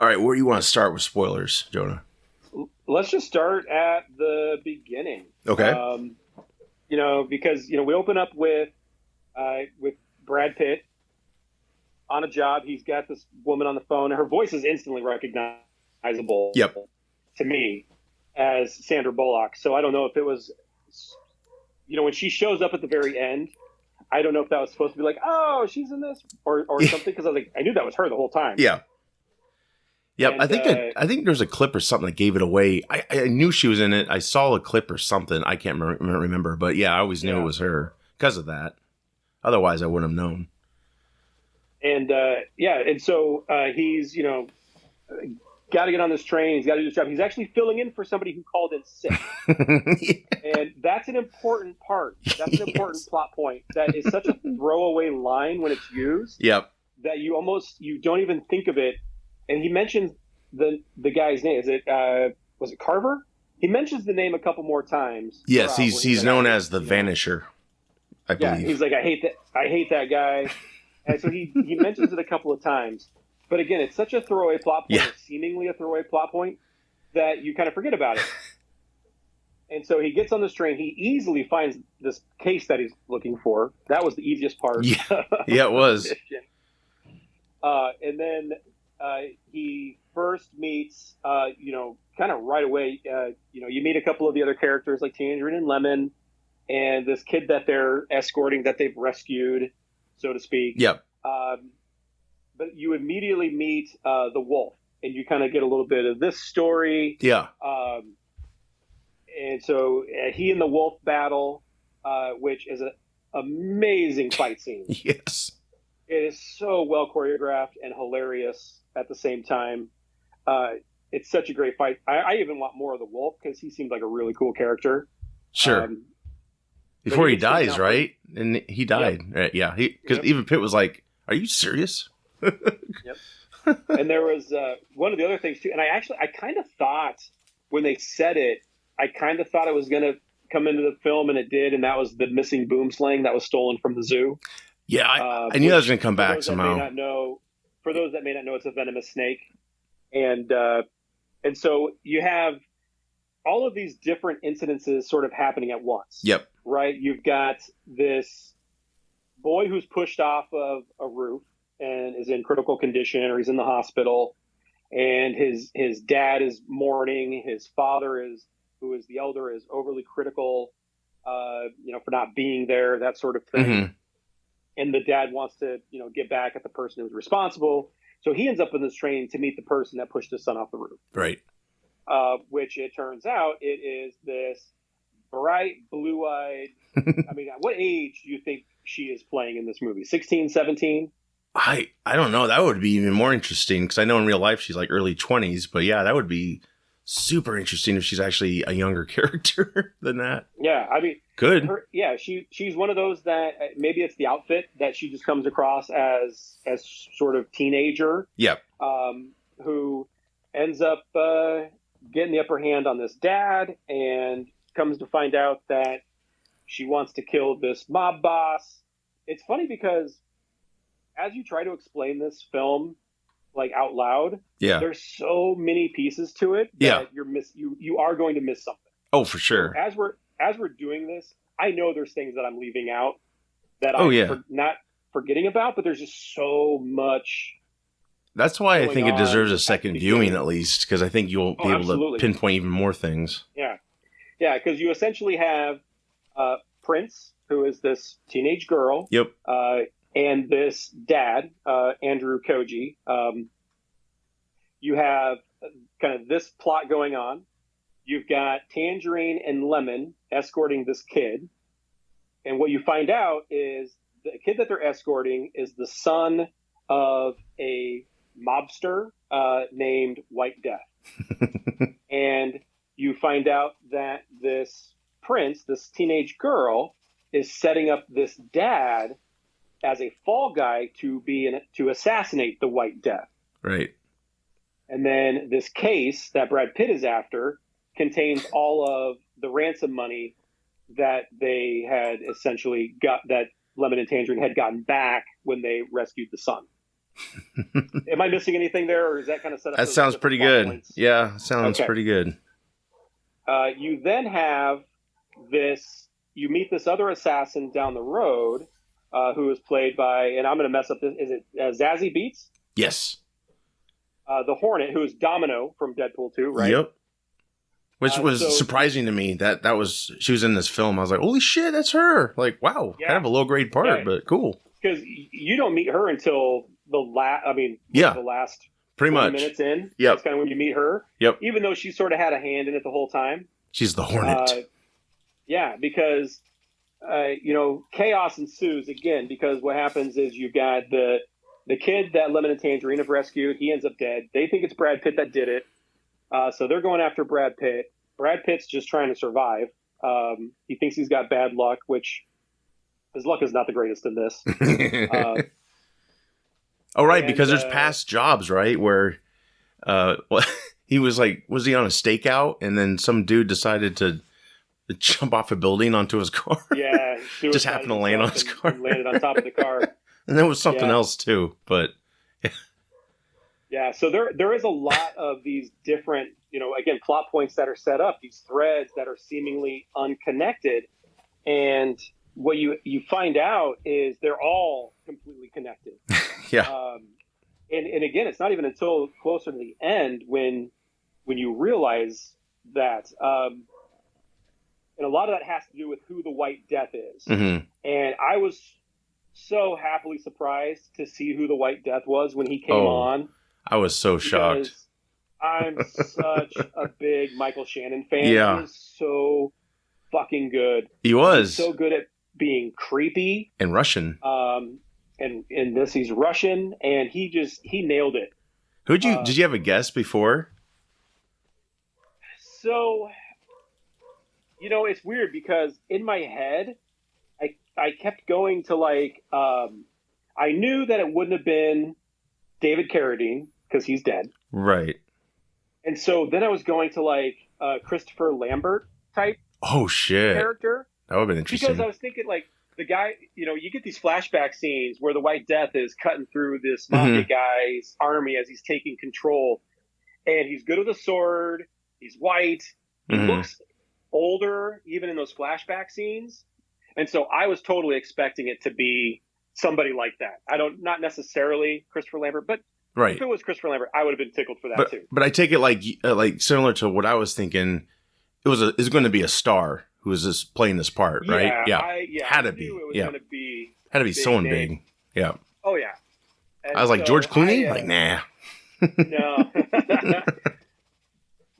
All right, where do you want to start with spoilers, Jonah? Let's just start at the beginning. Okay. Because we open up with Brad Pitt on a job. He's got this woman on the phone. Her voice is instantly recognizable Yep. to me as Sandra Bullock. So I don't know if it was, when she shows up at the very end, I don't know if that was supposed to be like, oh, she's in this or something. Because I knew that was her the whole time. Yeah. Yep. And, I think there's a clip or something that gave it away. I knew she was in it. I saw a clip or something. I can't remember. But yeah, I always knew it was her because of that. Otherwise, I wouldn't have known. And so he's got to get on this train. He's got to do this job. He's actually filling in for somebody who called in sick. And that's an important part. That's an important plot point. That is such a throwaway line when it's used. Yep. That you don't even think of it. And he mentions the guy's name. Was it Carver? He mentions the name a couple more times. Yes, he's known as the Vanisher, I believe. Yeah, he's like, I hate that guy. And so he mentions it a couple of times. But again, it's such a throwaway plot point, seemingly a throwaway plot point, that you kind of forget about it. And so he gets on this train. He easily finds this case that he's looking for. That was the easiest part. Yeah, it was. And then he first meets, kind of right away, you meet a couple of the other characters like Tangerine and Lemon and this kid that they're escorting that they've rescued, so to speak. Yep. But you immediately meet the wolf, and you kind of get a little bit of this story. Yeah. And so he and the wolf battle, which is an amazing fight scene. Yes. It is so well choreographed and hilarious at the same time. It's such a great fight. I even want more of the wolf because he seems like a really cool character. Sure. Before he dies, right? And he died. Yep. Right? Yeah. Because even Pitt was like, "Are you serious?" Yep. And there was one of the other things too. And I kind of thought when they said it, I kind of thought it was going to come into the film, and it did. And that was the missing boom slang that was stolen from the zoo. Yeah, I knew that was going to come back somehow. For those that may not know, it's a venomous snake, and so you have all of these different incidences sort of happening at once. Yep. Right. You've got this boy who's pushed off of a roof and is in critical condition, or he's in the hospital, and his dad is mourning. His father who is the elder, is overly critical, for not being there, that sort of thing. Mm-hmm. And the dad wants to, get back at the person who's responsible. So he ends up in this train to meet the person that pushed his son off the roof. Right. Which it turns out it is this bright, blue-eyed. I mean, at what age do you think she is playing in this movie? 16, 17? I don't know. That would be even more interesting because I know in real life she's like early 20s. But yeah, that would be super interesting if she's actually a younger character than that. Yeah, I mean, good. She's one of those that maybe it's the outfit that she just comes across as sort of teenager. Yep. Who ends up getting the upper hand on this dad, and comes to find out that she wants to kill this mob boss. It's funny because as you try to explain this film like out loud, there's so many pieces to it that you are going to miss something. Oh, for sure. So as we're doing this, I know there's things that I'm leaving out that I'm not forgetting about, but there's just so much. That's why I think it deserves a second viewing at least, because I think you'll be able to pinpoint even more things. Yeah. Yeah, because you essentially have Prince, who is this teenage girl. Yep. And this dad, Andrew Koji. You have kind of this plot going on. You've got Tangerine and Lemon escorting this kid. And what you find out is the kid that they're escorting is the son of a mobster named White Death. And you find out that this Prince, this teenage girl, is setting up this dad as a fall guy to assassinate the White Death. Right. And then this case that Brad Pitt is after contains all of the ransom money that they had essentially got, that Lemon and Tangerine had gotten back when they rescued the son. Am I missing anything there, or is that kind of set up? That sounds pretty good. Points? Yeah, sounds pretty good. You then have this. You meet this other assassin down the road, who is played by, and I'm going to mess up this. Is it Zazie Beetz? Yes. The Hornet, who is Domino from Deadpool 2, right? Yep. Which was surprising to me she was in this film. I was like, holy shit, that's her. Like, wow, kind of a low grade part, but cool. Because you don't meet her until the last pretty much minutes in. Yep. That's kind of when you meet her. Yep. Even though she sort of had a hand in it the whole time. She's the Hornet. Because chaos ensues again, because what happens is you've got the kid that Lemon and Tangerine have rescued. He ends up dead. They think it's Brad Pitt that did it. So they're going after Brad Pitt. Brad Pitt's just trying to survive. He thinks he's got bad luck, which his luck is not the greatest in this. Because there's past jobs, right? Where he was was he on a stakeout and then some dude decided to jump off a building onto his car? Yeah. Just happened to land on his car. Landed on top of the car. And there was something else too, but... Yeah, so there is a lot of these different, again, plot points that are set up, these threads that are seemingly unconnected. And what you find out is they're all completely connected. Yeah. And again, it's not even until closer to the end when you realize that, and a lot of that has to do with who the White Death is. Mm-hmm. And I was so happily surprised to see who the White Death was when he came on. I was so shocked. I'm such a big Michael Shannon fan. Yeah. He was so fucking good. He was. So good at being creepy. And Russian. And in this, he's Russian, and he nailed it. Did you have a guess before? So, it's weird because in my head, I kept going to I knew that it wouldn't have been David Carradine because he's dead. Right. And so then I was going to Christopher Lambert type character. That would have been interesting. Because I was thinking the guy, you get these flashback scenes where the White Death is cutting through this mafia guy's army as he's taking control. And he's good with a sword. He's white. He looks older even in those flashback scenes. And so I was totally expecting it to be somebody like that. Not necessarily Christopher Lambert, but if it was Christopher Lambert, I would have been tickled for that too. But I take it like similar to what I was thinking. It's going to be a star who is playing this part, right? Had to be. Had to be someone big. Yeah. Oh yeah. And I was like, George Clooney? Nah. No.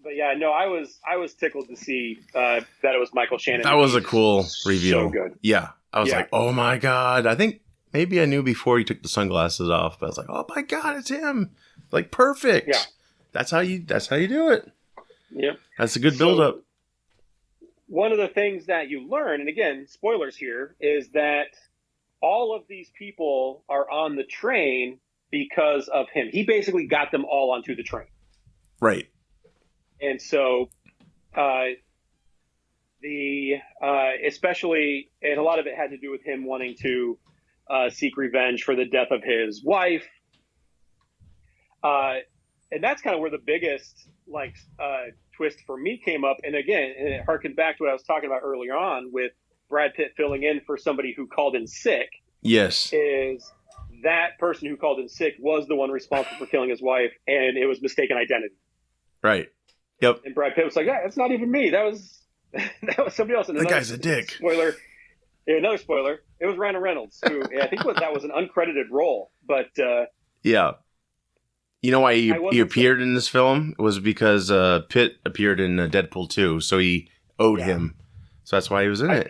But yeah, no, I was tickled to see that it was Michael Shannon. That was a cool reveal. So good. Yeah. I was like, oh my God. I think maybe I knew before he took the sunglasses off, but I was like, oh my God, it's him. Like, perfect. Yeah. That's how you do it. Yep. That's a good build-up. One of the things that you learn, and again, spoilers here, is that all of these people are on the train because of him. He basically got them all onto the train. Right. And so, especially, and a lot of it had to do with him wanting to seek revenge for the death of his wife. And that's kind of where the biggest, twist for me came up. And again, and it harkened back to what I was talking about earlier on with Brad Pitt filling in for somebody who called in sick. Yes. Is that person who called in sick was the one responsible for killing his wife, and it was mistaken identity. Right. Yep. And Brad Pitt was like, "Yeah, it's not even me. That was somebody else." And that guy's a dick. Spoiler. Yeah, another spoiler. It was Ryan Reynolds, who I think that was an uncredited role, but yeah. You know why he appeared in this film? It was because Pitt appeared in Deadpool 2, so he owed him. So that's why he was in it.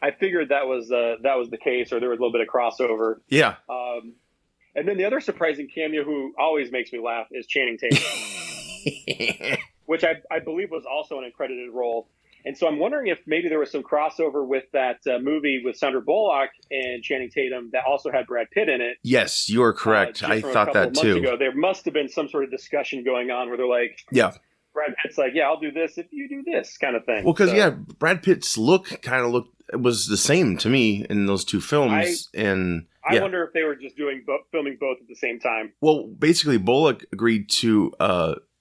I figured that was the case, or there was a little bit of crossover. Yeah. And then the other surprising cameo, who always makes me laugh, is Channing Tatum, which I believe was also an uncredited role. And so I'm wondering if maybe there was some crossover with that movie with Sandra Bullock and Channing Tatum that also had Brad Pitt in it. Yes, you are correct. I thought that too. Ago. There must have been some sort of discussion going on where they're like, yeah, Brad Pitt's like, yeah, I'll do this if you do this kind of thing. Well, because Brad Pitt's look kind of looked was the same to me in those two films. I wonder if they were just filming both at the same time. Well, basically, Bullock agreed to.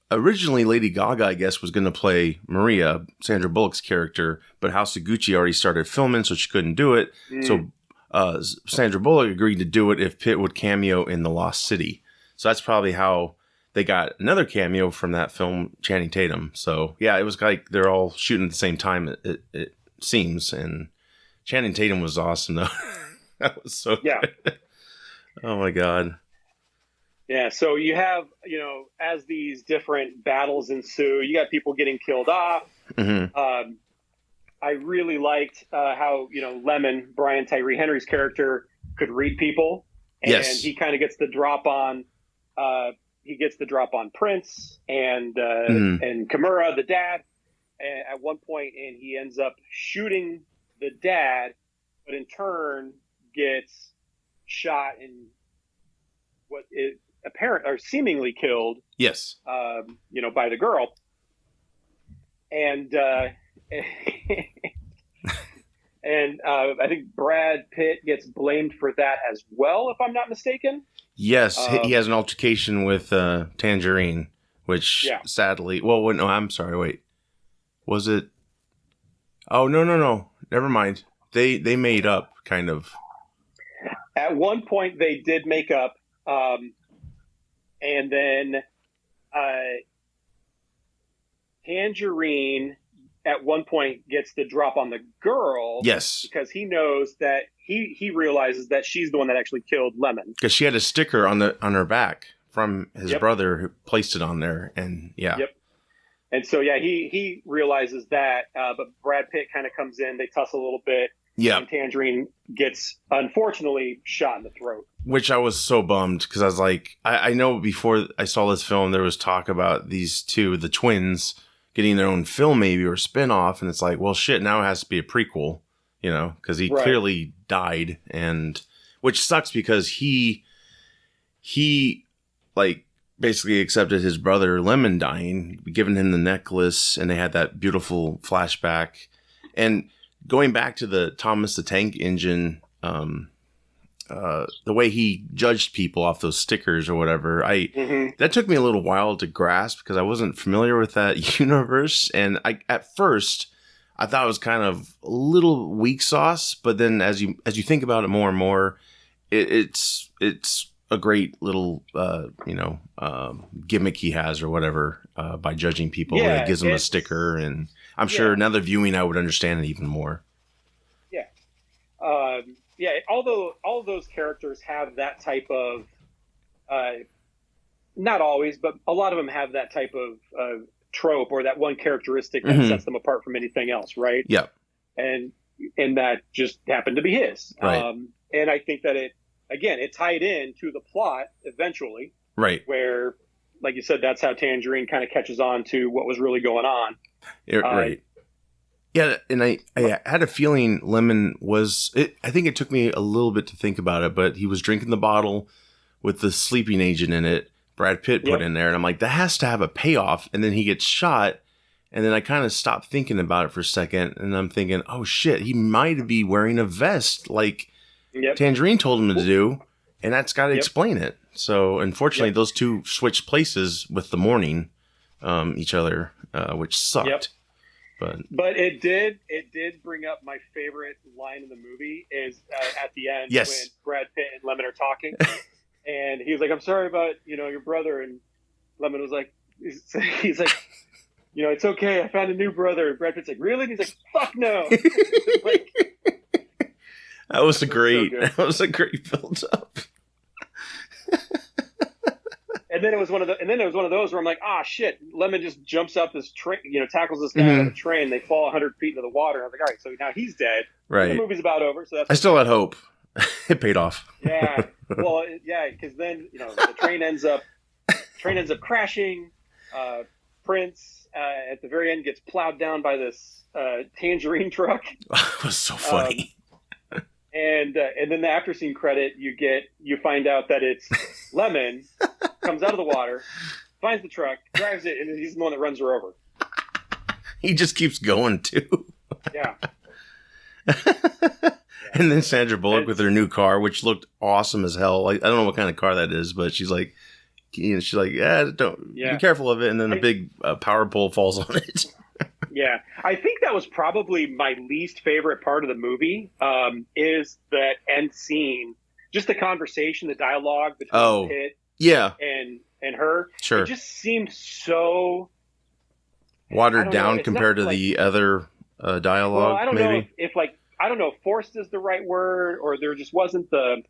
Originally, Lady Gaga, I guess, was going to play Maria, Sandra Bullock's character, but House of Gucci already started filming, so she couldn't do it. So Sandra Bullock agreed to do it if Pitt would cameo in The Lost City. So that's probably how they got another cameo from that film, Channing Tatum. So yeah, it was like they're all shooting at the same time, it seems. And Channing Tatum was awesome, though. That was so good. Oh, my God. Yeah, so you have, as these different battles ensue, you got people getting killed off. Mm-hmm. I really liked how, Lemon, Brian Tyree Henry's character, could read people. And he kind of gets the drop on Prince and Kimura, the dad, at one point, and he ends up shooting the dad, but in turn gets shot and what is apparent or seemingly killed. Yes. By the girl. And I think Brad Pitt gets blamed for that as well, if I'm not mistaken. Yes, he has an altercation with Tangerine, which sadly... Well, no, I'm sorry, wait. Was it... Oh, no. Never mind. They made up, kind of. At one point, they did make up, and then Tangerine at one point gets the drop on the girl. Yes. Because he knows that he realizes that she's the one that actually killed Lemon. Because she had a sticker on her back from his brother who placed it on there. And Yep. And so, he realizes that, but Brad Pitt kind of comes in, they tussle a little bit. Yeah. And Tangerine gets, unfortunately, shot in the throat. Which I was so bummed because I was like, I know before I saw this film, there was talk about these two, the twins, getting their own film maybe or spin-off. And it's like, well, shit, now it has to be a prequel, because he clearly died. And which sucks because he like basically accepted his brother Lemon dying, giving him the necklace. And they had that beautiful flashback. And going back to the Thomas the Tank Engine, the way he judged people off those stickers or whatever, that took me a little while to grasp because I wasn't familiar with that universe. And at first I thought it was kind of a little weak sauce, but then as you think about it more and more, it's a great little gimmick he has or whatever by judging people. Yeah, it gives them a sticker, and I'm sure another viewing I would understand it even more. Although all of those characters have that type of, not always, but a lot of them have that type of trope or that one characteristic that sets them apart from anything else, right? Yeah. And that just happened to be his. Right. And I think that it tied in to the plot eventually. Right. Where, like you said, that's how Tangerine kind of catches on to what was really going on. Right. Yeah, and I had a feeling Lemon was... I think it took me a little bit to think about it, but he was drinking the bottle with the sleeping agent in it, Brad Pitt put in there, and I'm like, that has to have a payoff, and then he gets shot, and then I kind of stopped thinking about it for a second, and I'm thinking, oh shit, he might be wearing a vest like Tangerine told him to do, and that's got to explain it. So, unfortunately, those two switched places with the morning each other, which sucked. Yep. But it did bring up my favorite line in the movie is at the end when Brad Pitt and Lemon are talking, and he was like, "I'm sorry about your brother," and Lemon was like, "He's like, it's okay. I found a new brother." And Brad Pitt's like, "Really?" And he's like, "Fuck no." That was a great build up. And then it was one of those where I'm like, shit, Lemon just jumps up this train, tackles this guy on the train. They fall 100 feet into the water. I was like, all right, so now he's dead. Right. And the movie's about over. So that's I still had hope. It paid off. Yeah. Well, yeah, because then the train ends up crashing. Prince at the very end gets plowed down by this Tangerine truck. It was so funny. And then the after scene credit, you find out that it's Lemon comes out of the water, finds the truck, drives it, and he's the one that runs her over. He just keeps going too. Yeah. And then Sandra Bullock with her new car, which looked awesome as hell. Like, I don't know what kind of car that is, but she's like, yeah, don't be careful of it. And then the big power pole falls on it. Yeah, I think that was probably my least favorite part of the movie. Is that end scene, just the conversation, the dialogue between Pitt, and her. Sure, it just seemed so watered down compared to the other dialogue. Well, I don't know if I don't know if forced is the right word, or there just wasn't the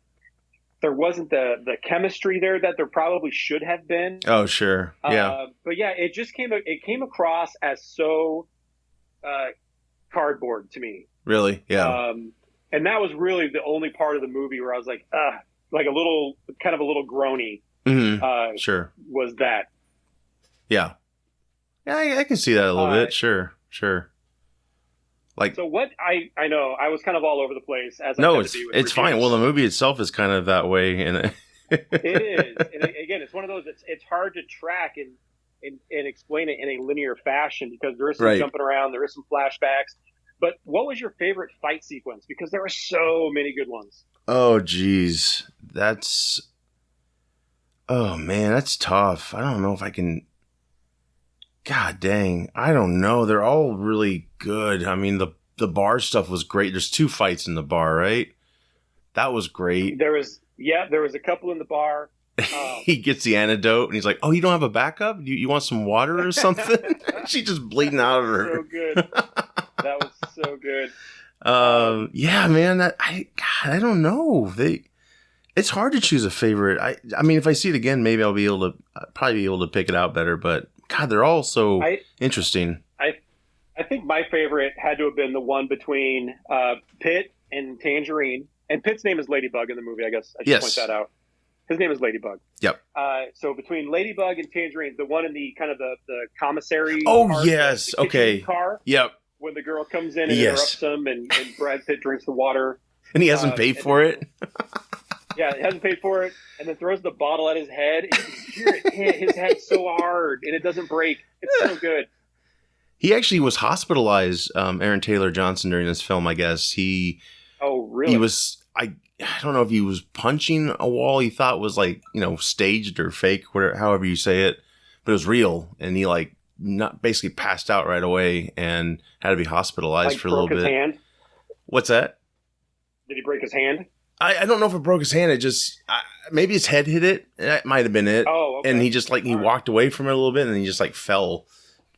chemistry there that there probably should have been. Oh, sure. Yeah. But yeah, it came across as so cardboard to me. Really? Yeah. And that was really the only part of the movie where I was like a little groany. Mm-hmm. Sure. Was that? Yeah. Yeah, I can see that a little bit. Sure. Like, so what I know I was kind of all over the place as no, it's fine. Well, the movie itself is kind of that way, and it is. And again, it's one of those. It's hard to track and explain it in a linear fashion because there is some jumping around, there is some flashbacks. But what was your favorite fight sequence? Because there were so many good ones. Oh, geez, oh man, that's tough. I don't know if I can. God dang, I don't know. They're all really good. I mean, the bar stuff was great. There's 2 fights in the bar, right? That was great. There was a couple in the bar. He gets the antidote, and he's like, "Oh, you don't have a backup? You want some water or something?" She's just bleeding out of her. So good. That was so good. Yeah, man. I don't know. It's hard to choose a favorite. I mean, if I see it again, maybe I'll probably be able to pick it out better, but. God, they're all so interesting. I think my favorite had to have been the one between Pitt and Tangerine. And Pitt's name is Ladybug in the movie, I guess. I should point that out. His name is Ladybug. Yep. So between Ladybug and Tangerine, the one in the kind of the commissary. Oh, yes. Okay. Car. Yep. When the girl comes in and interrupts him and Brad Pitt drinks the water. And he hasn't paid for it. Yeah, he hasn't paid for it, and then throws the bottle at his head. And you can hear it hit his head so hard, and it doesn't break. It's so good. He actually was hospitalized, Aaron Taylor Johnson, during this film, I guess. Oh, really? He was, I don't know if he was punching a wall he thought was like, staged or fake, whatever, however you say it, but it was real. And he basically passed out right away and had to be hospitalized for a little bit. Broke his hand? What's that? Did he break his hand? I don't know if it broke his hand. It just maybe his head hit it. That might have been it. Oh, okay. And he just he walked away from it a little bit, and then he just fell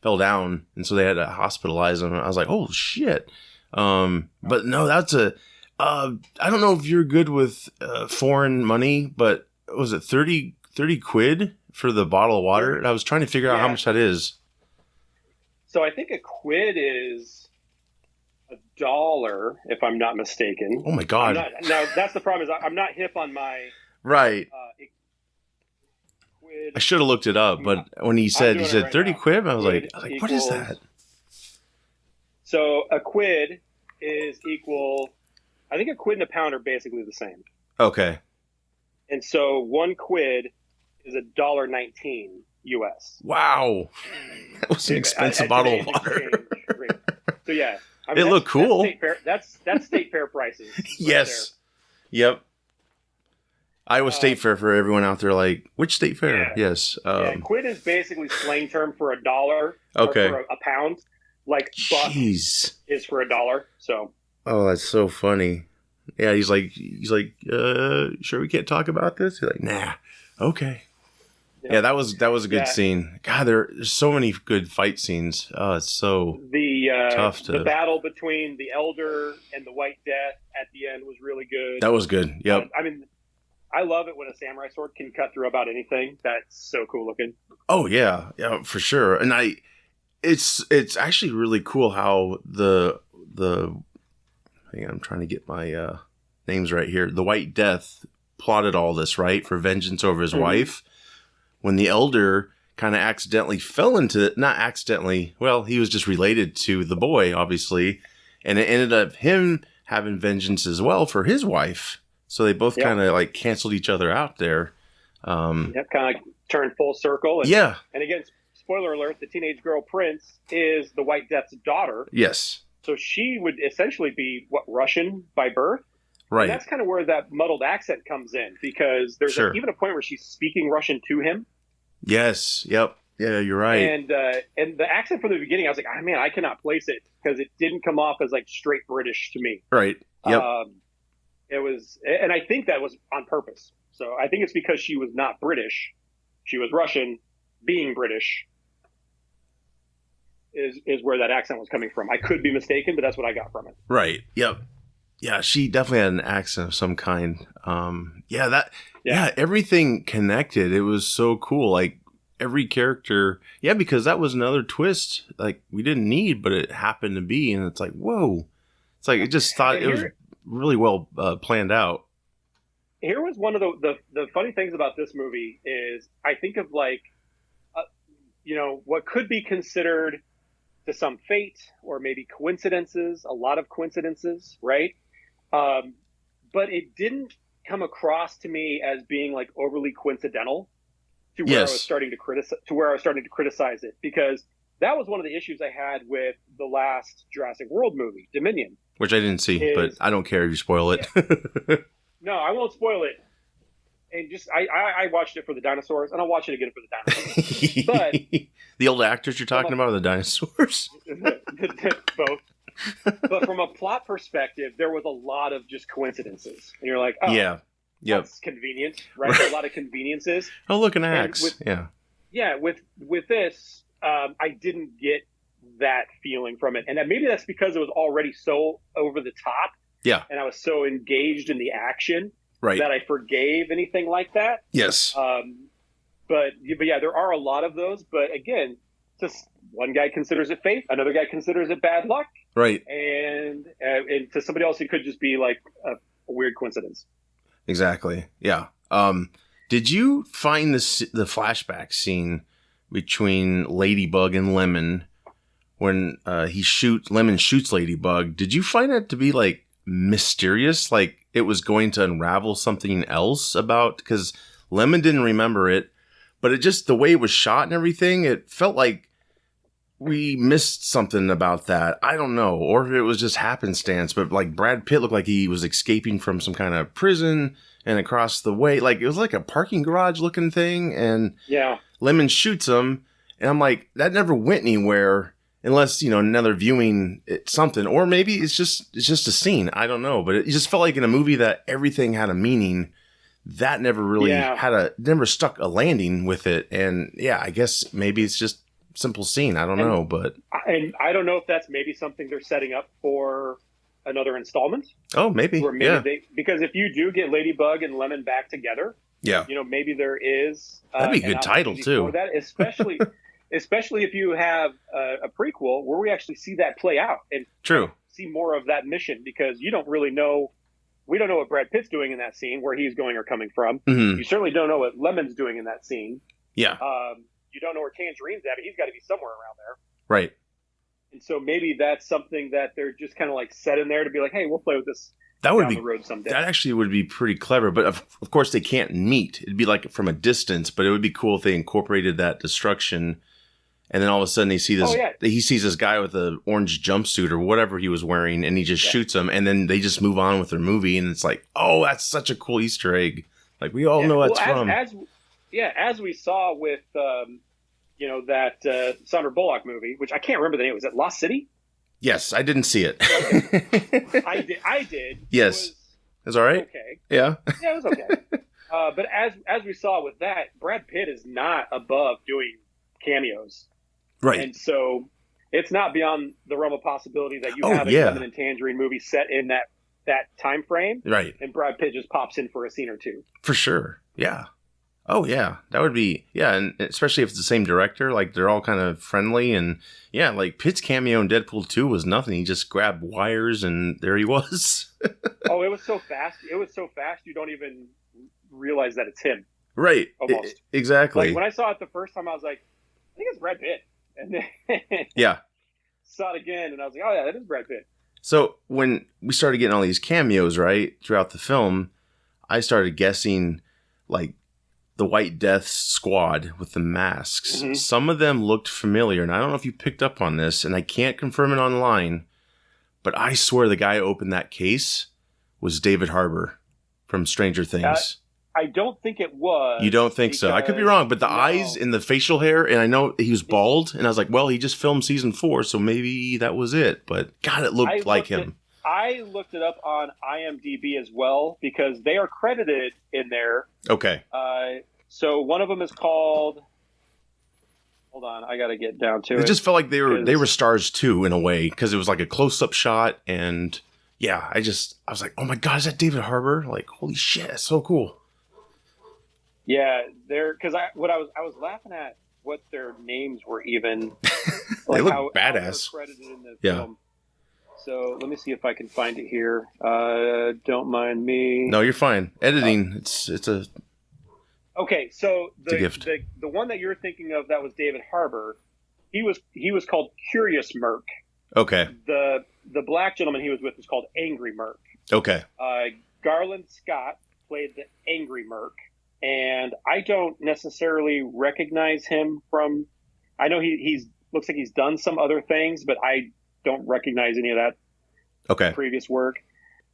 down, and so they had to hospitalize him. I was like, oh shit. But no, that's I don't know if you're good with foreign money, but was it 30 quid for the bottle of water? And I was trying to figure out how much that is. So I think a quid is $1, if I'm not mistaken. Oh my god! Now that's the problem. Is I'm not hip on my right. Quid. I should have looked it up, but when he said 30 quid, I was like, what is that? So a quid is equal. I think a quid and a pound are basically the same. Okay. And so 1 quid is $1.19 US. Wow, that was an expensive bottle of water. So yeah. I mean, it looked cool. That's state fair prices. Yes. Yep. Iowa State Fair for everyone out there. Which state fair? Yeah. Yes. Quid is basically slang term for $1. Okay. Or for a pound. Buck is for $1. So. Oh, that's so funny. Yeah, he's like, sure we can't talk about this? He's like, nah. Okay. Yeah, that was a good scene. God, there's so many good fight scenes. Oh, it's so tough to. The battle between the Elder and the White Death at the end was really good. That was good. Yep. I mean, I love it when a samurai sword can cut through about anything. That's so cool looking. Oh yeah, for sure. And it's actually really cool how the hang on, I'm trying to get my names right here. The White Death plotted all this, right, for vengeance over his wife. When the Elder kind of accidentally fell into it, not accidentally, well, he was just related to the boy, obviously, and it ended up him having vengeance as well for his wife. So they both kind of canceled each other out there. Kind of turned full circle. And again, spoiler alert, the teenage girl Prince is the White Death's daughter. Yes. So she would essentially be Russian by birth. Right. And that's kind of where that muddled accent comes in, because there's even a point where she's speaking Russian to him. Yes. Yep. Yeah, you're right. And the accent from the beginning, I was like, oh, man, I cannot place it because it didn't come off as like straight British to me. Right. Yep. It was, and I think that was on purpose. So I think it's because she was not British. She was Russian, being British is where that accent was coming from. I could be mistaken, but that's what I got from it. Right. Yep. Yeah, she definitely had an accent of some kind. Everything connected. It was so cool. Like every character. Yeah, because that was another twist like we didn't need, but it happened to be. And it's like, whoa. It's like, I just thought it was really well planned out. Here was one of the funny things about this movie is I think of like, what could be considered to some fate or maybe coincidences, a lot of coincidences, right? But it didn't come across to me as being like overly coincidental to where I was starting to criticize it, because that was one of the issues I had with the last Jurassic World movie, Dominion. Which I didn't see, but I don't care if you spoil it. Yeah. No, I won't spoil it. And just I watched it for the dinosaurs, and I'll watch it again for the dinosaurs. But the old actors you're talking about, or the dinosaurs? Both. But from a plot perspective, there was a lot of just coincidences, and you're like, oh, yeah, that's convenient, right? A lot of conveniences. Oh, look, an axe. With this, I didn't get that feeling from it, and maybe that's because it was already so over the top. Yeah, and I was so engaged in the action. Right. That I forgave anything like that. Yes. But yeah, there are a lot of those. But again, just one guy considers it fate, another guy considers it bad luck. Right. And to somebody else, it could just be like a weird coincidence. Exactly. Yeah. Did you find the flashback scene between Ladybug and Lemon when Lemon shoots Ladybug? Did you find it to be like mysterious, like it was going to unravel something else about, because Lemon didn't remember it, but it just, the way it was shot and everything, it felt like we missed something about that. I don't know, or if it was just happenstance, but like Brad Pitt looked like he was escaping from some kind of prison, and across the way, like it was like a parking garage looking thing, and Lemon shoots him, and I'm like, that never went anywhere. Unless, another viewing something, or maybe it's just a scene. I don't know, but it just felt like in a movie that everything had a meaning. That never really never stuck a landing with it. And I guess maybe it's just simple scene. I don't know, but I don't know if that's maybe something they're setting up for another installment. Oh, maybe. Or maybe because if you do get Ladybug and Lemon back together, maybe there is that'd be a good title too. For that, especially if you have a prequel where we actually see that play out and see more of that mission, because you don't really know. We don't know what Brad Pitt's doing in that scene, where he's going or coming from. Mm-hmm. You certainly don't know what Lemon's doing in that scene. Yeah. You don't know where Tangerine's at, but he's got to be somewhere around there. Right. And so maybe that's something that they're just kind of like set in there to be like, hey, we'll play with this. That would be the road someday. That actually would be pretty clever, but of course they can't meet. It'd be like from a distance, but it would be cool if they incorporated that destruction. And then all of a sudden, he sees this guy with an orange jumpsuit or whatever he was wearing, and he just shoots him. And then they just move on with their movie, and it's like, oh, that's such a cool Easter egg. Like we all know that's from. As we saw with that Sandra Bullock movie, which I can't remember the name. Was it Lost City? Yes, I didn't see it. I did. Yes, it was all right. Okay. Yeah. Yeah, it was okay. But as we saw with that, Brad Pitt is not above doing cameos. Right. And so it's not beyond the realm of possibility that you have a Lemon and Tangerine movie set in that time frame. Right. And Brad Pitt just pops in for a scene or two. For sure. Yeah. Oh, yeah. That would be, and especially if it's the same director, like they're all kind of friendly. And like Pitt's cameo in Deadpool 2 was nothing. He just grabbed wires and there he was. Oh, it was so fast. You don't even realize that it's him. Right. Almost. Exactly. Like when I saw it the first time, I was like, I think it's Brad Pitt. And then saw it again, and I was like, oh, yeah, that is Brad Pitt. So when we started getting all these cameos, right, throughout the film, I started guessing, like, the White Death squad with the masks. Mm-hmm. Some of them looked familiar, and I don't know if you picked up on this, and I can't confirm it online, but I swear the guy who opened that case was David Harbour from Stranger Things. I don't think it was. You don't think so? I could be wrong, but the eyes and the facial hair, and I know he was bald, and I was like, well, he just filmed season 4, so maybe that was it. But God, it looked like him. I looked it up on IMDb as well because they are credited in there. Okay. So one of them is called. Hold on, I got to get down to it. It just felt like they were stars too in a way because it was like a close-up shot, and yeah, I was like, oh my God, is that David Harbour? Like, holy shit, that's so cool. Yeah, because I was laughing at what their names were even. They look badass. How credited in the film. So let me see if I can find it here. Don't mind me. No, you're fine. Editing, it's a. Okay, so the gift. The one that you're thinking of that was David Harbour, he was called Curious Merc. Okay. The black gentleman he was with was called Angry Merc. Okay. Garland Scott played the Angry Merc, and I don't necessarily recognize him from. I know he's looks like he's done some other things, but I don't recognize any of that previous work.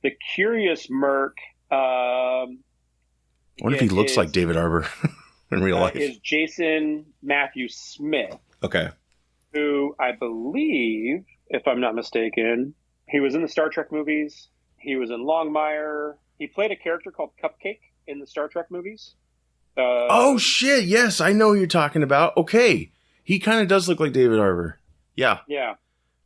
The Curious Merc. I wonder if he looks like David Harbour in real life. Is Jason Matthew Smith. Okay. Who I believe, if I'm not mistaken, he was in the Star Trek movies. He was in Longmire. He played a character called Cupcake in the Star Trek movies. Oh, shit. Yes, I know who you're talking about. Okay. He kind of does look like David Harbour. Yeah. Yeah.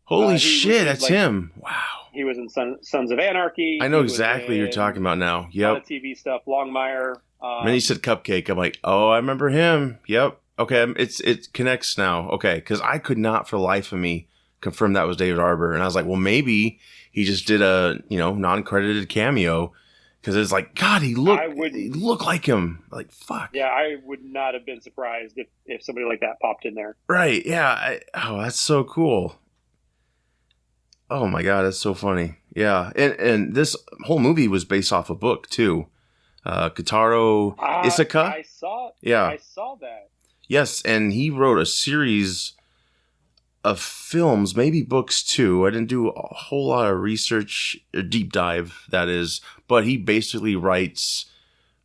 Holy shit, that's him. Wow. He was in Sons of Anarchy. I know exactly what you're talking about now. Yep. A lot of TV stuff. Longmire. When he said Cupcake, I'm like, oh, I remember him. Yep. Okay, it connects now. Okay, because I could not for the life of me confirm that was David Harbour. And I was like, well, maybe he just did a, non-credited cameo. Because it's like, God, he looked like him. Like, fuck. Yeah, I would not have been surprised if somebody like that popped in there. Right, yeah. That's so cool. Oh my God, that's so funny. Yeah, and this whole movie was based off a book too. Kotaro Isaka. I saw that. Yes, and he wrote a series of films, maybe books too. I didn't do a whole lot of research, a deep dive, that is, but he basically writes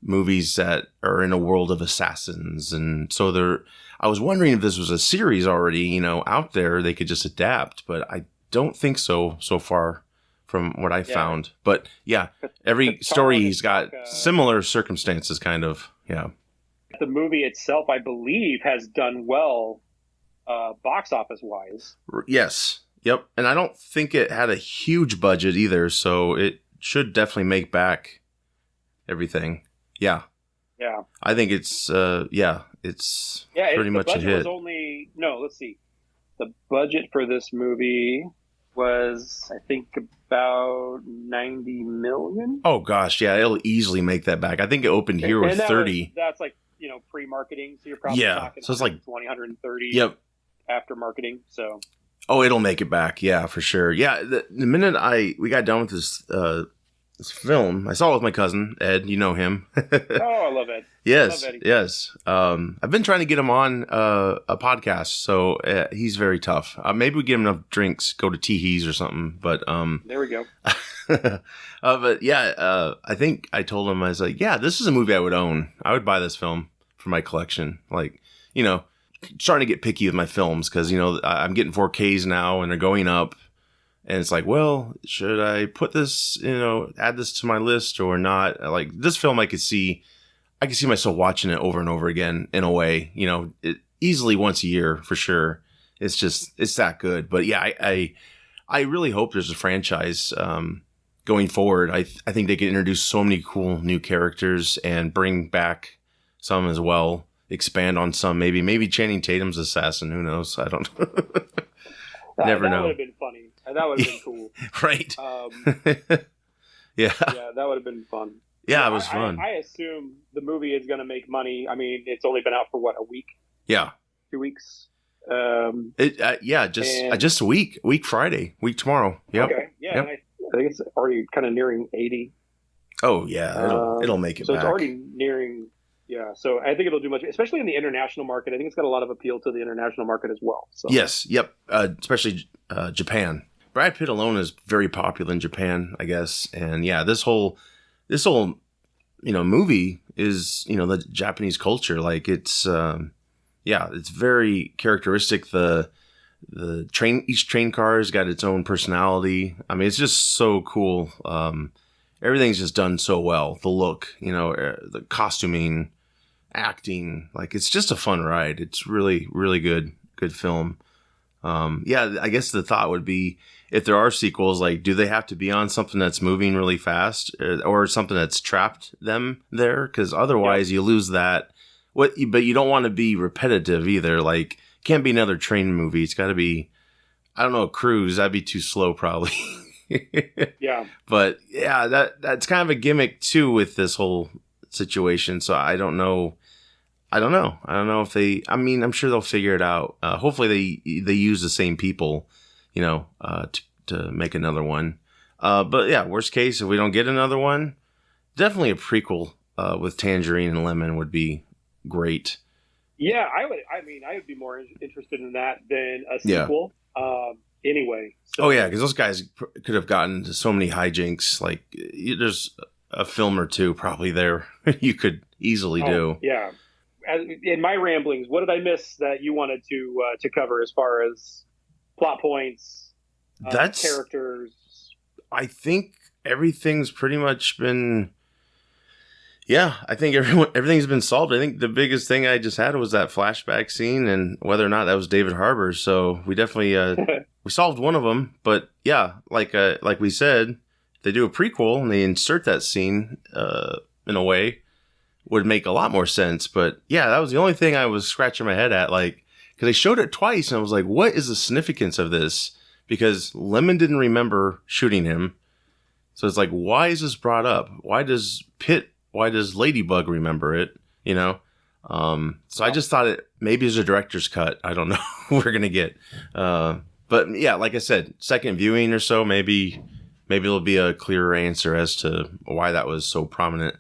movies that are in a world of assassins, and so I was wondering if this was a series already, out there they could just adapt, but I don't think so far from what I found. But yeah, every story he's got similar circumstances, kind of. Yeah. The movie itself, I believe, has done well box office wise. Yes. Yep. And I don't think it had a huge budget either, so it should definitely make back everything. Yeah. Yeah. I think it's pretty much a hit. Let's see. The budget for this movie was, I think, about $90 million. Oh gosh, yeah, it'll easily make that back. I think it opened here with 30. That's like, pre-marketing, so you're probably talking so it's like 130. Yep. After marketing, so. Oh, it'll make it back, yeah, for sure. Yeah, the minute we got done with this film, I saw it with my cousin Ed. You know him. Oh, I love Ed. Yes, yes. I've been trying to get him on a podcast, so he's very tough. Maybe we give him enough drinks, go to Teehees or something. But there we go. But yeah, I think I told him, I was like, yeah, this is a movie I would own. I would buy this film for my collection. Like, starting to get picky with my films because I'm getting 4Ks now and they're going up. And it's like, well, should I put this, add this to my list or not? Like this film, I could see myself watching it over and over again in a way, easily once a year for sure. It's that good. But yeah, I really hope there's a franchise going forward. I think they could introduce so many cool new characters and bring back some as well, expand on some, maybe Channing Tatum's assassin. Who knows? I don't never know. That would have been funny. That would have been cool. Right. Yeah. Yeah, that would have been fun. Yeah, it was fun. I assume the movie is going to make money. I mean, it's only been out for a week? Yeah. 2 weeks? Just a week. Week Friday. Week tomorrow. Yep. Okay. Yeah, yep. And I think it's already kind of nearing 80. Oh, yeah. It'll make it so back. So it's already nearing... Yeah, so I think it'll do much, especially in the international market. I think it's got a lot of appeal to the international market as well. So. Yes, yep, especially Japan. Brad Pitt alone is very popular in Japan, I guess. And yeah, this whole movie is, the Japanese culture. Like it's it's very characteristic. Each train car has got its own personality. I mean, it's just so cool. Everything's just done so well. The look, the costuming, acting, like it's just a fun ride. It's really, really good film. I guess the thought would be, if there are sequels, like, do they have to be on something that's moving really fast or something that's trapped them there? Because otherwise you lose that. But you don't want to be repetitive either. Like, can't be another train movie. It's got to be, I don't know, a cruise. That'd be too slow probably. Yeah. But yeah, that's kind of a gimmick too with this whole situation. So I don't know. I don't know if they, I mean, I'm sure they'll figure it out. Hopefully they use the same people, to make another one. But yeah, worst case, if we don't get another one, definitely a prequel with Tangerine and Lemon would be great. Yeah, I would be more interested in that than a sequel. Anyway. So. Oh yeah, because those guys could have gotten to so many hijinks. Like, there's a film or two probably there you could easily do. Yeah. In my ramblings, what did I miss that you wanted to cover as far as plot points, characters? I think everything's pretty much been. Yeah, I think everything's been solved. I think the biggest thing I just had was that flashback scene, and whether or not that was David Harbour. So we definitely we solved one of them. But yeah, like we said, they do a prequel and they insert that scene in a way. Would make a lot more sense. But yeah, that was the only thing I was scratching my head at, like, because they showed it twice and I was like, what is the significance of this? Because Lemon didn't remember shooting him. So it's like, why is this brought up? Why does Ladybug remember it? So I just thought maybe it's a director's cut. I don't know what we're going to get. But yeah, like I said, second viewing or so, maybe there'll be a clearer answer as to why that was so prominent.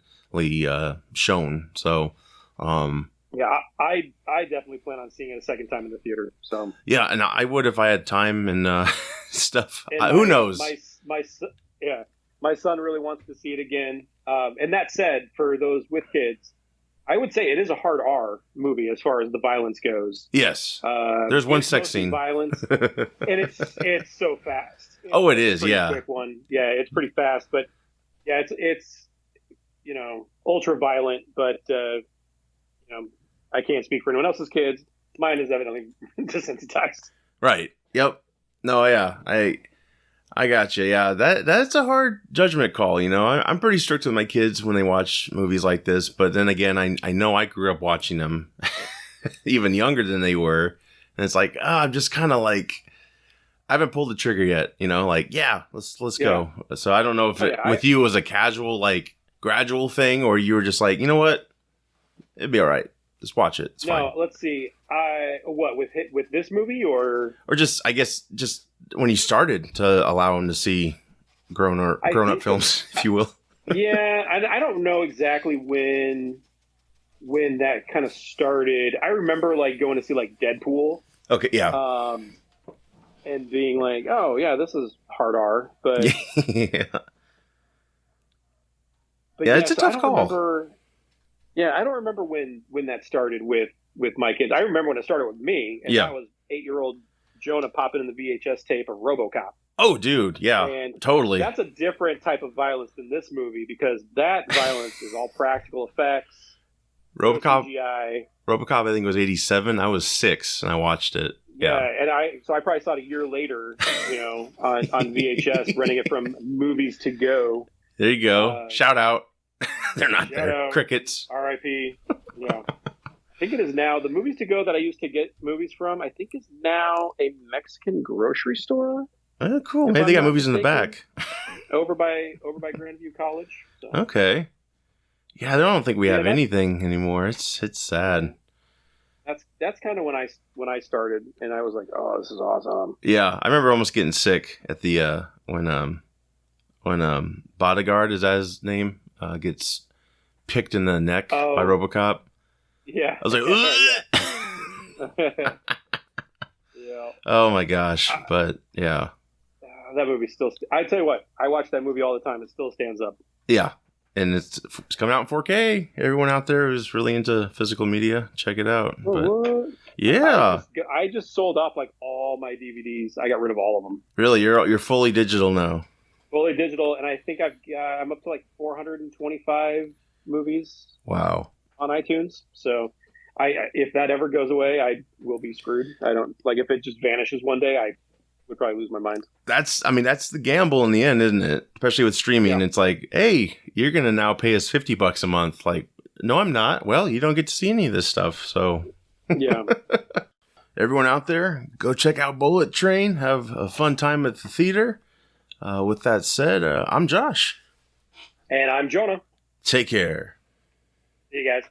Shown. So yeah, I definitely plan on seeing it a second time in the theater. So yeah, and I would if I had time and stuff. And who knows? My son really wants to see it again. And that said, for those with kids, I would say it is a hard R movie as far as the violence goes. Yes, there's one sex scene. Violence, and it's so fast. It is. Yeah, quick one. Yeah, it's pretty fast, but yeah, it's. Ultra violent, but I can't speak for anyone else's kids. Mine is evidently desensitized. Right. Yep. No. Yeah. I got you. Yeah. That's a hard judgment call. I'm pretty strict with my kids when they watch movies like this. But then again, I know I grew up watching them even younger than they were, and it's like, I'm just kind of like. I haven't pulled the trigger yet. Let's go. So I don't know if with you it was a casual gradual thing, or you were just like, you know what, it'd be all right, just watch it, it's fine. Let's see, with this movie or just, I guess, just when you started to allow him to see grown up films, if you will. Yeah, I don't know exactly when that kind of started. I remember going to see Deadpool. Okay, yeah. And being like, oh yeah, this is hard R, but yeah. But yeah, it's a tough call. I don't remember when that started with my kids. I remember when it started with me, and that was 8-year-old Jonah popping in the VHS tape of RoboCop. Oh, dude, yeah, and totally. That's a different type of violence than this movie, because that violence is all practical effects. RoboCop, CGI. RoboCop, I think was 87. I was 6 and I watched it. Yeah, and I probably saw it a year later, on VHS, renting it from Movies to Go. There you go. Shout out. They're not there. Out. Crickets. R.I.P. Yeah. I think it is now. The Movies to Go that I used to get movies from, I think is now a Mexican grocery store. Oh, cool. Maybe they got movies in the back. over by Grandview College. So. Okay. Yeah, I don't think we have anything anymore. It's sad. That's kind of when I started, and I was like, oh, this is awesome. Yeah, I remember almost getting sick at the when Bodyguard, is that his name, gets picked in the neck by RoboCop. Yeah. I was like, yeah. Oh my gosh. But yeah. That movie still. I tell you what, I watch that movie all the time. It still stands up. Yeah. And it's coming out in 4K. Everyone out there who's really into physical media, check it out. But, yeah. I just sold off like all my DVDs. I got rid of all of them. Really? You're fully digital now? Fully digital. And I think I'm up to like 425 movies. Wow. On iTunes. So if that ever goes away, I will be screwed. I don't like if it just vanishes one day, I would probably lose my mind. That's the gamble in the end, isn't it? Especially with streaming. Yeah. It's like, hey, you're going to now pay us $50 a month. Like, no, I'm not. Well, you don't get to see any of this stuff. So yeah. Everyone out there, go check out Bullet Train. Have a fun time at the theater. With that said, I'm Josh. And I'm Jonah. Take care. See you guys.